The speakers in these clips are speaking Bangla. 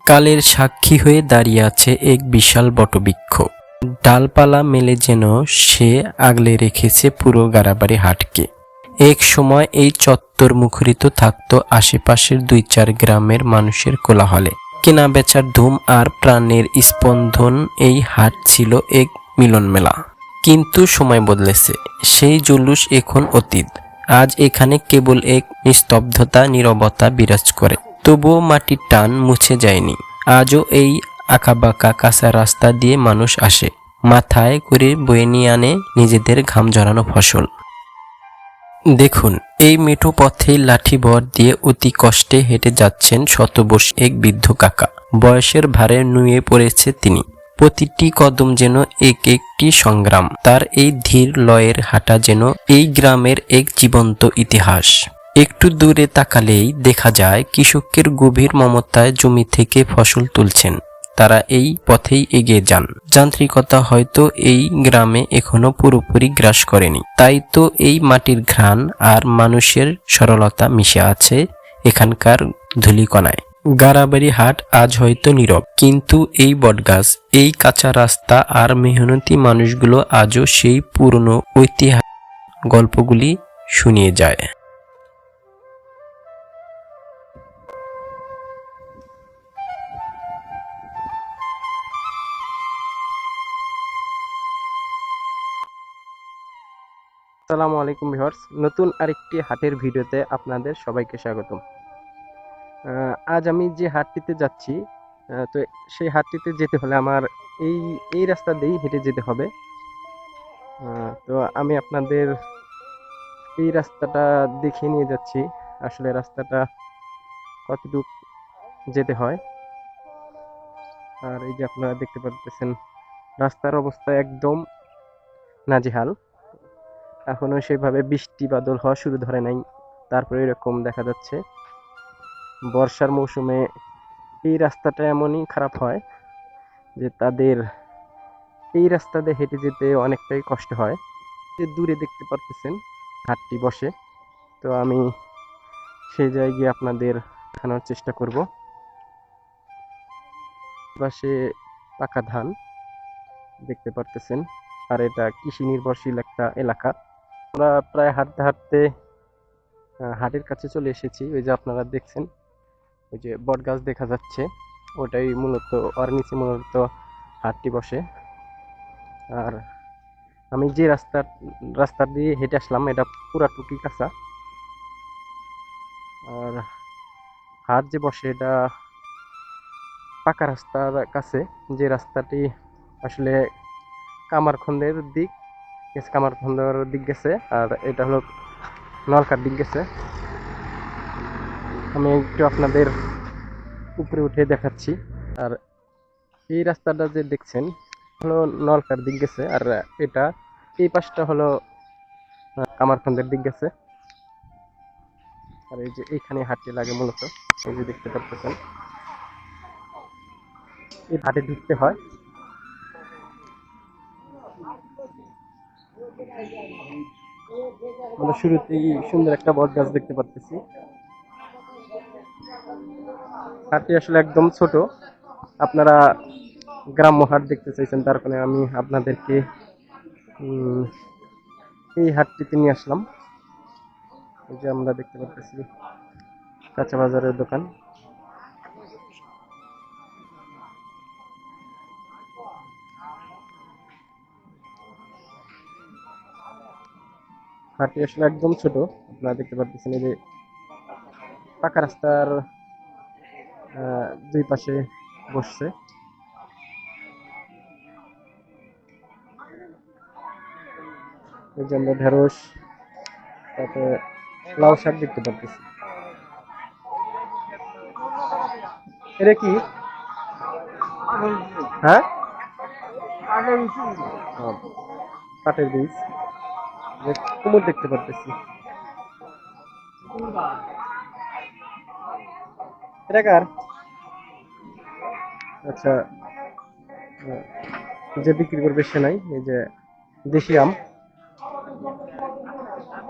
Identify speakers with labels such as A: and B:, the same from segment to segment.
A: কালের সাক্ষী হয়ে দাঁড়িয়ে আছে এক বিশাল বটবৃক্ষ। ডালপালা মেলে যেন সে আগলে রেখেছে পুরো গারাবাড়ি হাটকে। এক সময় এই চত্বর মুখরিত থাকত আশেপাশের ২-৪ গ্রামের মানুষের কোলাহলে। কেনা বেচার ধুম আর প্রাণের স্পন্দন। এই হাট ছিল এক মিলন মেলা। কিন্তু সময় বদলেছে, সেই জুলুস এখন অতীত। আজ এখানে কেবল এক নিস্তব্ধতা, নীরবতা বিরাজ করে। তবুও মাটির টান মুছে যায়নি। আজও এই আঁকাবাঁকা কাঁচা রাস্তা দিয়ে মানুষ আসে, মাথায় করে বয়ে নিয়ে আনে নিজেদের ঘাম ঝরানো ফসল। দেখুন, এই মেঠো পথে লাঠি ভর দিয়ে অতি কষ্টে হেঁটে যাচ্ছেন শতবর্ষী এক বৃদ্ধ কাকা। বয়সের ভারে নুয়ে পড়েছে তিনি। প্রতিটি কদম যেন এক একটি সংগ্রাম। তার এই ধীর লয়ের হাঁটা যেন এই গ্রামের এক জীবন্ত ইতিহাস। একটু দূরে তাকালেই দেখা যায় কৃষকের গভীর মমতায় জমি থেকে ফসল তুলছেন। তারা এই পথেই এগিয়ে যান। যান্ত্রিকতা হয়তো এই গ্রামে এখনো পুরোপুরি গ্রাস করেনি, তাই তো এই মাটির ঘ্রাণ আর মানুষের সরলতা মিশে আছে এখানকার ধূলিকণায়। গারাবাড়ি হাট আজ হয়তো নীরব, কিন্তু এই বটগাছ, এই কাঁচা রাস্তা আর মেহনতি মানুষগুলো আজও সেই পুরনো ঐতিহাসিক গল্পগুলি শুনিয়ে যায়। আসসালামু আলাইকুম ভিউয়ার্স, নতুন আরেকটি হাটের ভিডিওতে আপনাদের সবাইকে স্বাগতম। আজ আমি যে হাটটিতে যাচ্ছি, তো সেই হাটটিতে যেতে হলে আমার এই রাস্তা দিয়েই হেঁটে যেতে হবে। তো আমি আপনাদের এই রাস্তাটা দেখিয়ে নিয়ে যাচ্ছি, আসলে রাস্তাটা কতটুকু যেতে হয়। আর এই যে আপনারা দেখতে পাচ্ছেন, রাস্তার অবস্থা একদম নাজেহাল। এখনো সেভাবে বৃষ্টি বাদল হওয়া শুরু ধরে নাই, তারপরে এরকম দেখা যাচ্ছে। বর্ষার মৌসুমে এই রাস্তাটা এমনই খারাপ হয় যে তাদের এই রাস্তা দিয়ে হেঁটে যেতে অনেকটাই কষ্ট হয়। যে দূরে দেখতে পারতেছেন হাটটি বসে, তো আমি সেই জায়গায় গিয়ে আপনাদের দেখানোর চেষ্টা করব। পাশে পাকা ধান দেখতে পারতেছেন, আর এটা কৃষি নির্ভরশীল একটা এলাকা। আমরা প্রায় হাঁটতে হাঁটতে হাটের কাছে চলে এসেছি। ওই যে আপনারা দেখছেন, ওই যে বট গাছ দেখা যাচ্ছে, ওটাই মূলত ওর নিচে মূলত হাটটি বসে। আর আমি যে রাস্তা দিয়ে হেঁটে আসলাম, এটা পুরা টুকি কাঁচা। আর হাট যে বসে এটা পাকা রাস্তার কাছে, যে রাস্তাটি আসলে কামারখন্দের দিক গেছে, কামারখন্দের দিক গেছে, আর এটা হলো নলকার দিক গেছে। আমি একটু আপনাদের উপরে উঠে দেখাচ্ছি। আর এই রাস্তাটা যে দেখছেন হলো নলকার দিক গেছে, আর এটা এই পাশটা হলো কামারখন্দের দিক গেছে। আর এই যে এইখানে হাটটি লাগে মূলত, এই যে দেখতে পাচ্ছেন, এই হাটে ঢুকতে হয়। মানে শুরুতেই সুন্দর একটা বট গাছ দেখতে পাচ্ছি। হাটটি আসলে একদম ছোট। আপনারা গ্রাম্য হাট দেখতে চাইছেন, তার কারণে আমি আপনাদেরকে এই হাটটিতে নিয়ে আসলাম। এই যে আমরা দেখতে পাচ্ছি কাঁচা বাজারের দোকান। হাটটি আসলে একদম ছোট। আপনারা দেখতে পাচ্ছেন এই যে পাকা রাস্তার দুই পাশে বসছে। এই যে আমরা ঢেঁড়স, তারপরে লাউ শাক দেখতে পাচ্ছি। এটা কি? হ্যাঁ, পাটের বীজ। কুমড় দেখতে পাচ্ছি। এটা কার? আচ্ছা, যে বিক্রি করবে সে নাই। এই যে দেশি আম,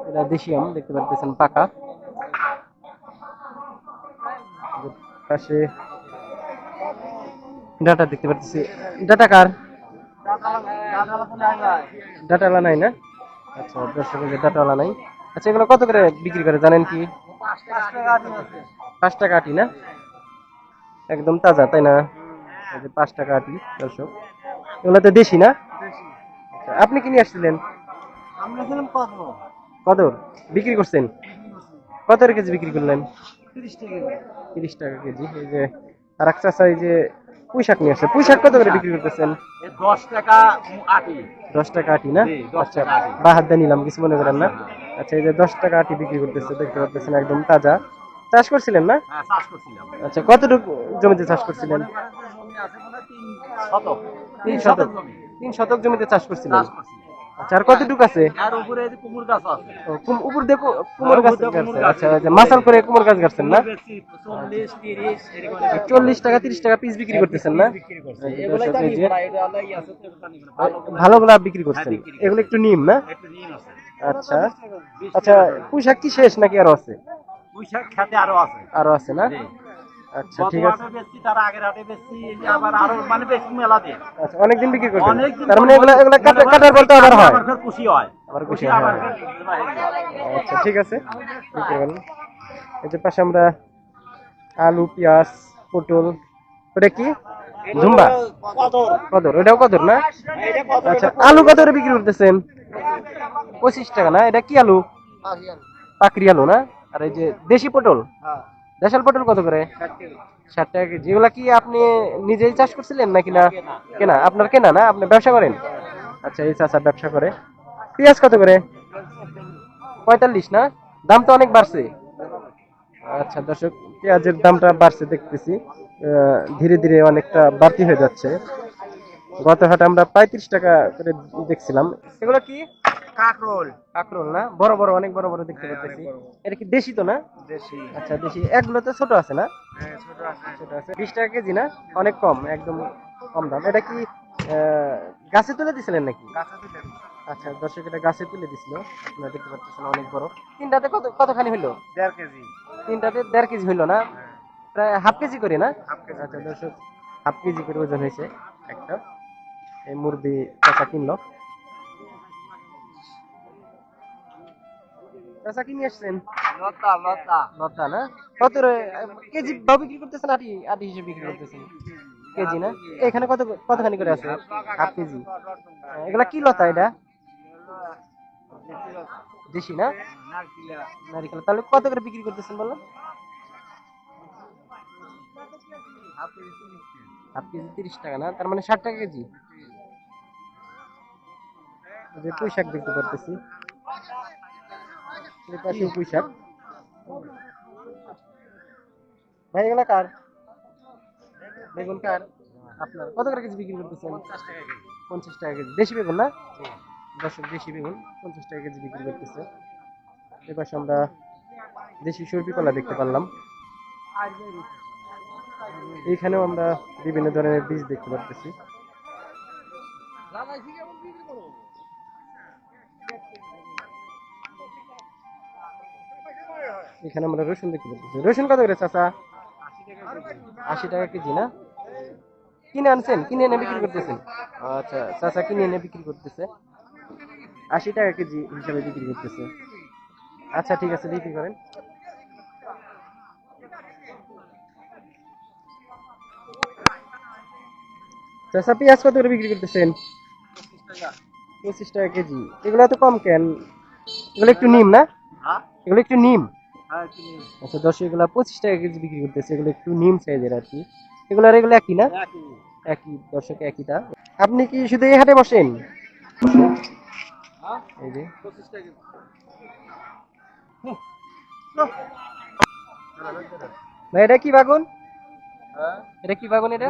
A: এটা দেশি আম দেখতে পাচ্ছেন পাকা। পাশে ডাটা দেখতে পাচ্ছি। ডাটা কার? ডাটাওয়ালা নাই না? আচ্ছা দর্শক এই যে ডাটাওয়ালা নাই। আচ্ছা এগুলো কত করে বিক্রি করে জানেন কি? 5 টাকা আটি না? একদম তাজা তাই না? এই যে 5 টাকা আটি দর্শক। এগুলো তো দেশি না? আচ্ছা, আপনি কি নিয়ে আসছিলেন? কদর বিক্রি করছেন? কত করে কেজি বিক্রি করলেন? 30 টাকা কেজি। এই যে আর এক চাচা এই যে পুঁই শাক নিয়ে আসছে। পুঁই শাক কত করে বিক্রি করতেছেন? 10 টাকা আটি না? আচ্ছা বা হাত দিয়ে নিলাম, কিছু মনে করেন না। আচ্ছা এই যে 10 টাকা আটি বিক্রি করতেছে, দেখতে পাচ্ছেন একদম তাজা। চাষ করছিলেন না? আচ্ছা কতটুকু জমিতে চাষ করছিলেন? 3 শতক। 3 শতক জমিতে চাষ করছিলেন। আচ্ছা আর কতটুকু আছে? ও, উপর দিয়ে কুমড় গাছ গাছছেন। আচ্ছা ওই যে মাচাল করে কুমড় গাছ গাছছেন না? 40 টাকা 30 টাকা পিস বিক্রি করতেছেন না? এই যে ভালো গুলা বিক্রি করছেন, এগুলো একটু নিম না? আচ্ছা আচ্ছা পুঁইশাক কি শেষ নাকি আরো আছে? আরো আছে না? আচ্ছা ঠিক আছে। আচ্ছা অনেকদিন বিক্রি করবেন, তার মানে এগুলা এগুলা কাটার পর তো আবার হয়, আবার খুশি হয়। আচ্ছা ঠিক আছে, বিক্রি করবেন। এই যে পাশে আমরা আলু পেঁয়াজ পটল, ওটা কি ঝুম্বা? কদর, ওটাও কদর না? আচ্ছা আলু কত করে বিক্রি করতেছেন? 25 টাকা না? এটা কি আলু? পাকড়ি আলু না? আর এই যে দেশি পটল, দেশাল পটল কত করে? 60 টাকা কেজি। এগুলা কি আপনি নিজেই চাষ করছিলেন নাকি না কেনা? আপনার কেনা না, আপনি ব্যবসা করেন? আচ্ছা এই চাচা ব্যবসা করে। পেঁয়াজ কত করে? 45 না? দাম তো অনেক বাড়ছে। আচ্ছা দর্শক পেঁয়াজের দামটা বাড়ছে দেখতেছি, ধীরে ধীরে অনেকটা বাড়তি হয়ে যাচ্ছে। গত হাটে আমরা 35 টাকা করে দেখছিলাম। এগুলো কি? কাকরোল। কাকরোল না? বড় বড়, অনেক বড় বড় দেখতে পাচ্ছি। এটা কি দেশি তো না? দেশি। আচ্ছা দেশি। এগুলো তো ছোট আছে না? হ্যাঁ ছোট আছে। ছোট আছে। 20 টাকা কেজি না? অনেক কম, একদম কম দাম। এটা কি গাছে তুলে দিছিলেন নাকি? গাছে তুলে। আচ্ছা দর্শক এটা গাছে তুলে দিছিল, আপনারা দেখতে পাচ্ছেন অনেক বড়। তিনটাতে কতখানি হলো? 1.5 কেজি। তিনটাতে 1.5 কেজি হলো না? প্রায় হাফ কেজি করে না? আচ্ছা দর্শক হাফ কেজি করে ওজন হয়েছে একটা। এই মুরগি চাচা কিনলো। চাচা কি নিয়ে আসছেন? লতা। লতা। লতা না? কত কেজি ভাবে বিক্রি করতেছেন? আটি আটি হিসেবে বিক্রি করতেছেন কেজি না? এখানে কতখানি করে আছে? Half KG. এগুলা কি লতা এটা? দেশি না? নারিকেল। তাহলে কত করে বিক্রি করতেছেন বলুন? হাফ কেজি 30 টাকা না? তার মানে 60 টাকা কেজি। যে পুঁই শাক দেখতে পারতেছি, এই পাশেও পুঁই শাক। ভাই এগুলা কার? বেগুন কার? আপনার। কত করে কেজি বিক্রি করতেছেন? 50 টাকা কেজি। দেশি বেগুন না? দর্শক দেশি বেগুন 50 টাকা কেজি বিক্রি করতেছে। এবার আমরা দেশি সর্বি কলা দেখতে পারলাম। এইখানেও আমরা বিভিন্ন ধরনের বীজ দেখতে পাচ্ছি। এখানে আমরা রসুন দেখতে পাচ্ছি। রসুন কত করে চাচা? 80 টাকা কেজি না? কিনে আনছেন? কিনে এনে বিক্রি করতেছেন? আচ্ছা চাচা কিনে এনে বিক্রি করতেছে, 80 টাকা কেজি হিসাবে বিক্রি করতেছে। আচ্ছা ঠিক আছে, বিক্রি করেন। চাচা পেঁয়াজ কত করে বিক্রি করতেছেন? 25 টাকা কেজি। এগুলো তো কম কেন? এগুলো একটু নিম না? এগুলো একটু নিম। আচ্ছা দর্শক এগুলো 25 টাকা কেজি বিক্রি করতেছে, এগুলো একটু নিম সাইজের আর কি। এগুলো আর এগুলো একই না? একই দর্শক, একইটা। আপনি কি শুধু এই হাটে বসেন? এই যে ভাই এটা কি বাগুন? এটা কি বাগুন? এটা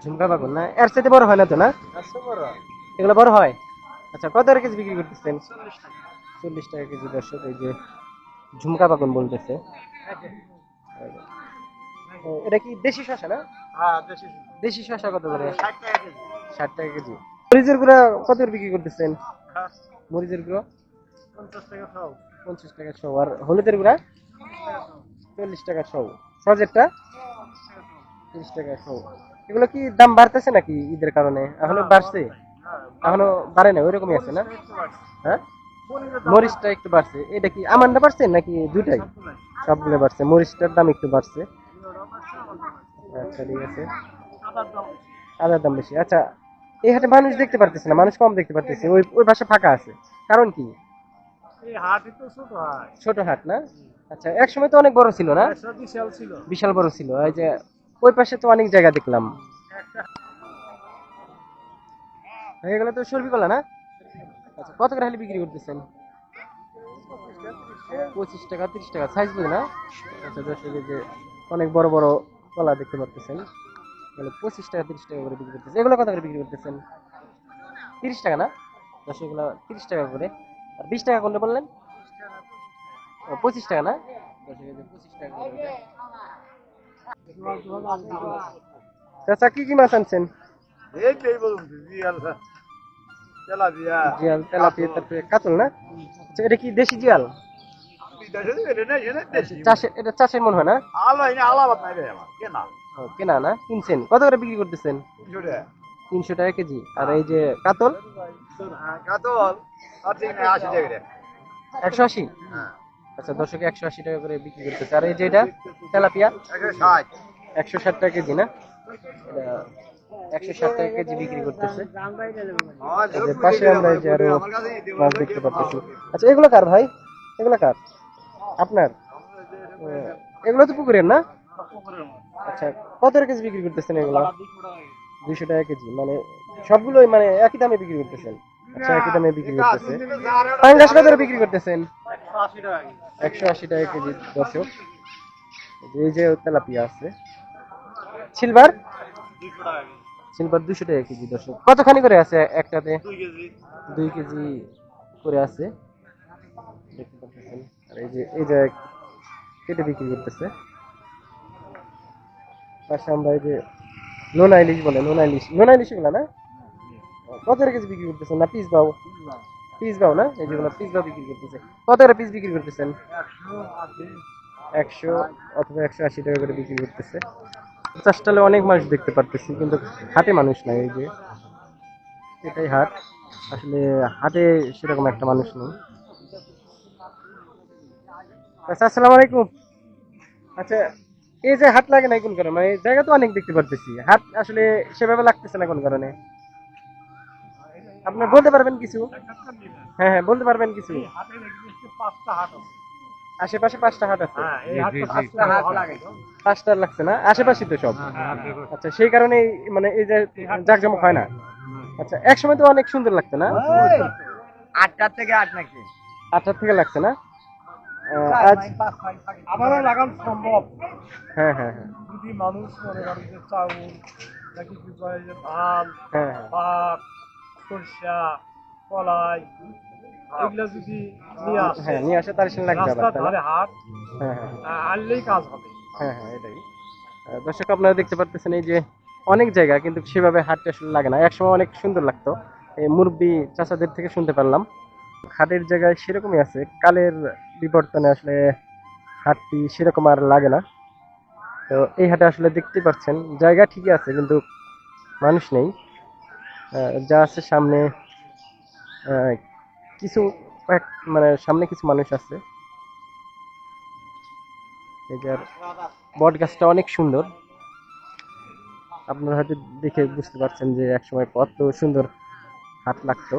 A: ঝুমকা বাগুন না? এর সাথে বড় হয় না তো না? এগুলো বড় হয়। আচ্ছা কত টাকা কেজি বিক্রি করতেছেন? 40 টাকা কেজি দর্শক। এই যে ঝুমকা বাগুন বলতেছে। এটা কি দেশি শসা না? দেশি শসা কত করে? 60 টাকা কেজি। মরিচের গুঁড়া কত করে বিক্রি করতেছেন? মরিচের গুঁড়ো 50 টাকা ছ। আর হলুদের গুঁড়া 40 টাকা ছ। সজেরটা 30 টাকা শো। এগুলো কি দাম বাড়তেছে নাকি ঈদের কারণে? এখনো বাড়ছে? এখনো বাড়ে না, ওইরকমই আছে না? হ্যাঁ, মরিচটা একটু বাড়ছে। এটা কি আমানটা বাড়ছে নাকি দুটাই? সবগুলো বাড়ছে, মরিচটার দাম একটু বাড়ছে। আচ্ছা ঠিক আছে, আদার দাম বেশি। আচ্ছা, এই হাটে মানুষ দেখতে পারতেছি না, মানুষ কম দেখতে পারতেছি, ওই ওই পাশে ফাঁকা আছে, কারণ কি? ছোট হাট না? আচ্ছা, এক সময় তো অনেক বড় ছিল না? বিশাল বড় ছিল। এই যে ওই পাশে তো অনেক জায়গা দেখলাম। এগুলো তো সর্বি কলা না? আচ্ছা, কত করে হালি বিক্রি করতেছেন? 25 টাকা, 30 টাকা সাইজ বুঝে না? আচ্ছা, দর্শক এই যে অনেক বড় বড় কলা দেখতে পারতেছেন, মানে 25 টাকা 30 টাকা করে বিক্রি করতেছে। এগুলো কত করে বিক্রি করতেছেন? 30 টাকা না? দর্শক, এগুলো 30 টাকা করে। আর 20 টাকা কোনটা বললেন? 25 টাকা না? দর্শক এই যে 25 টাকা করে ওটা। চাচা, কি কি মাছ আনছেন? জিয়াল, তেলাপিয়া, তারপরে কাতল না? আচ্ছা, এটা কি দেশি জিয়াল? চাষের, এটা চাষের মনে হয় না? ও, কেনা না? কিনছেন? কত করে বিক্রি করতেছেন? 300 টাকা কেজি। আর এই যে কাতল? 180। আচ্ছা দর্শক, 180 টাকা করে বিক্রি করতেছে। আর এই যে এটা তেলাপিয়া? 160 টাকা কেজি না? এটা 160 টাকা কেজি বিক্রি করতেছে। এদের পাশে আমরা এই যে আরো মাছ দেখতে পাচ্ছি। আচ্ছা, এগুলো কার ভাই? এগুলো কার? আপনার? ও, এগুলো তো পুকুরের না? আচ্ছা, কত টাকা কেজি বিক্রি করতেছেন এগুলো? 200 টাকা কেজি, মানে সবগুলোই মানে একই দামে বিক্রি করতেছেন? আচ্ছা, একই দামে বিক্রি করতেছে। পাঙ্গাস কত করে বিক্রি করতেছেন? 180 টাকা কেজি। দর্শক, এই যে তেলাপিয়া আছে। সিলভার? সিলভার 200 টাকা কেজি। দর্শক, কতখানি করে আছে একটাতে? 2 কেজি করে আছে, দেখতে পাচ্ছেন। আর এই যে কেটে বিক্রি করতেছে। পাশে আমরা এই যে নোনা ইলিশ বলে, নোনা ইলিশ, নোনা ইলিশ এগুলা না? কত টাকা কেজি বিক্রি করতেছেন? না পিস বাও? পিস বাও না? এই যেগুলো পিস বাও বিক্রি করতেছে। কত করে পিস বিক্রি করতেছেন? 100 অথবা 180 টাকা করে বিক্রি করতেছে। চাষটালে অনেক মানুষ দেখতে পারতেছি, কিন্তু হাটে মানুষ নাই। এই যে এটাই হাট, আসলে হাটে সেরকম একটা মানুষ নেই। আচ্ছা, আসসালামু আলাইকুম। আচ্ছা, এই যে হাট লাগে না কোন কারণে? মানে জায়গা তো অনেক দেখতে পারতেছি, হাট আসলে সেভাবে লাগতেছে না কোন কারণে? আপনি বলতে পারবেন কিছু? হ্যাঁ হ্যাঁ, বলতে পারবেন কিছু? আশেপাশে 5টা হাট আছে? 5টা লাগছে না? আশেপাশে তো সব। আচ্ছা, সেই কারণে মানে এই যে জাকজমক হয় না। আচ্ছা, এক সময় তো অনেক সুন্দর লাগতো না? 8টার থেকে লাগছে না? আজ
B: আমারও লাগান সম্ভব
A: হ্যাঁ হ্যাঁ হ্যাঁ
B: যদি মানুষ মনে করে যে চাউল নাকি কি কয় যে ধান,
A: হ্যাঁ হ্যাঁ
B: পাট, সরিষা, কলাই এগুলা যদি নিয়ে আসে
A: হ্যাঁ, নিয়ে আসে তার সঙ্গে লাগবে আবার,
B: রাস্তার
A: তাই না?
B: ধারে হাট
A: হ্যাঁ হ্যাঁ
B: আনলেই কাজ হবে।
A: হ্যাঁ হ্যাঁ, এটাই। দর্শক, আপনারা দেখতে পারতেছেন এই যে অনেক জায়গা, কিন্তু সেভাবে হাটটা আসলে লাগে না। একসময় অনেক সুন্দর লাগতো, এই মুরব্বি চাচাদের থেকে শুনতে পারলাম। হাটের জায়গায় সেরকমই আছে, কালের বিবর্তনে আসলে হাটটি সেরকম আর লাগে না। তো এই হাটে আসলে দেখতে পাচ্ছেন জায়গা ঠিকই আছে, কিন্তু মানুষ নেই। যা আছে সামনে আহ, কিছু মানে সামনে কিছু মানুষ আছে। এই যে বট গাছটা অনেক সুন্দর, আপনারা হয়তো দেখে বুঝতে পারছেন যে একসময় কত সুন্দর হাট লাগতো।